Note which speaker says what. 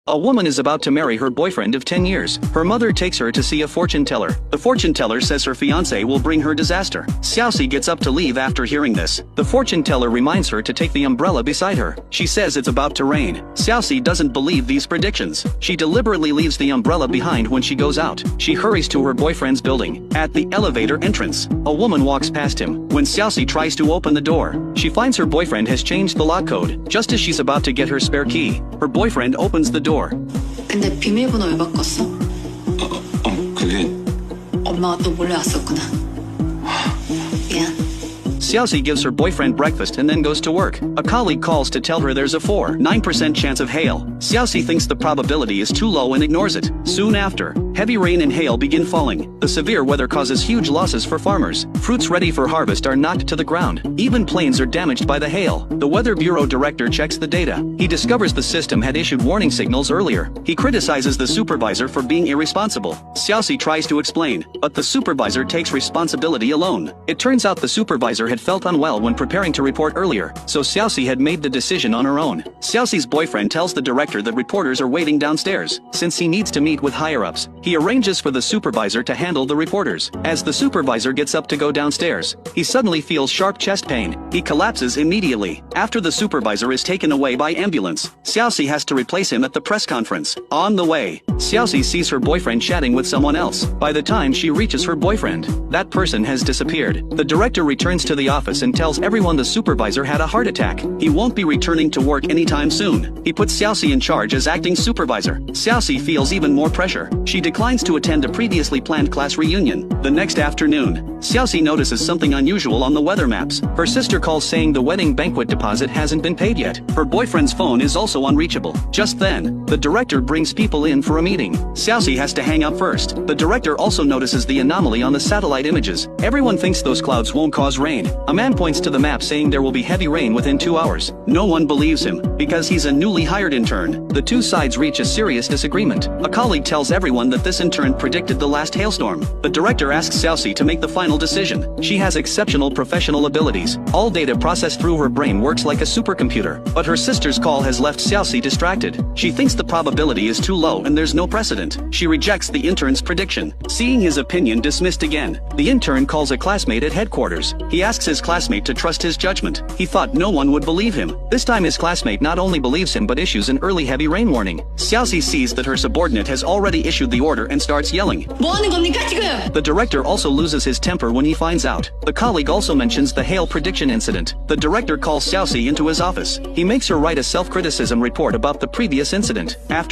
Speaker 1: A woman is about to marry her boyfriend of 10 years. Her mother takes her to see a fortune teller. The fortune teller says her fiancé will bring her disaster. Xiaoxi gets up to leave after hearing this. The fortune teller reminds her to take the umbrella beside her. She says it's about to rain. Xiaoxi doesn't believe these predictions. She deliberately leaves the umbrella behind when she goes out. She hurries to her boyfriend's building. At the elevator entrance, a woman walks past him. When Xiaoxi tries to open the door, she finds her boyfriend has changed the lock code. Just as she's about to get her spare key, her boyfriend opens the door.
Speaker 2: 근데 비밀번호 왜 바꿨어?
Speaker 3: 그게...
Speaker 2: 엄마가 또 몰래 왔었구나. 미안.
Speaker 1: Xiaoxi gives her boyfriend breakfast and then goes to work. A colleague calls to tell her there's a 9% chance of hail. Xiaoxi thinks the probability is too low and ignores it. Soon after, heavy rain and hail begin falling. The severe weather causes huge losses for farmers. Fruits ready for harvest are knocked to the ground. Even planes are damaged by the hail. The Weather Bureau director checks the data. He discovers the system had issued warning signals earlier. He criticizes the supervisor for being irresponsible. Xiaoxi tries to explain, but the supervisor takes responsibility alone. It turns out the supervisor had felt unwell when preparing to report earlier, so Xiaoxi had made the decision on her own. Xiaoxi's boyfriend tells the director that reporters are waiting downstairs. Since he needs to meet with higher-ups, he arranges for the supervisor to handle the reporters. As the supervisor gets up to go downstairs, he suddenly feels sharp chest pain. He collapses immediately. After the supervisor is taken away by ambulance, Xiaoxi has to replace him at the press conference. On the way, Xiaoxi sees her boyfriend chatting with someone else. By the time she reaches her boyfriend, that person has disappeared. The director returns to the office and tells everyone the supervisor had a heart attack. He won't be returning to work anytime soon. He puts Xiaoxi in charge as acting supervisor. Xiaoxi feels even more pressure. She declines to attend a previously planned class reunion. The next afternoon, Xiaoxi notices something unusual on the weather maps. Her sister calls saying the wedding banquet deposit hasn't been paid yet. Her boyfriend's phone is also unreachable. Just then, the director brings people in for a meeting. Xiaoxi has to hang up first. The director also notices the anomaly on the satellite images. Everyone thinks those clouds won't cause rain. A man points to the map saying there will be heavy rain within 2 hours. No one believes him, because he's a newly hired intern. The two sides reach a serious disagreement. A colleague tells everyone that this intern predicted the last hailstorm. The director asks Xiaoxi to make the final decision. She has exceptional professional abilities. All data processed through her brain works like a supercomputer. But her sister's call has left Xiaoxi distracted. She thinks the probability is too low and there's no precedent. She rejects the intern's prediction. Seeing his opinion dismissed again, the intern calls a classmate at headquarters. He asks his classmate to trust his judgment. He thought no one would believe him. This time his classmate not only believes him but issues an early heavy rain warning. Xiaoxi sees that her subordinate has already issued the order and starts yelling.
Speaker 2: 뭐 하는 겁니까 지금?
Speaker 1: The director also loses his temper when he finds out. The colleague also mentions the hail prediction incident. The director calls Xiaoxi into his office. He makes her write a self-criticism report about the previous incident. After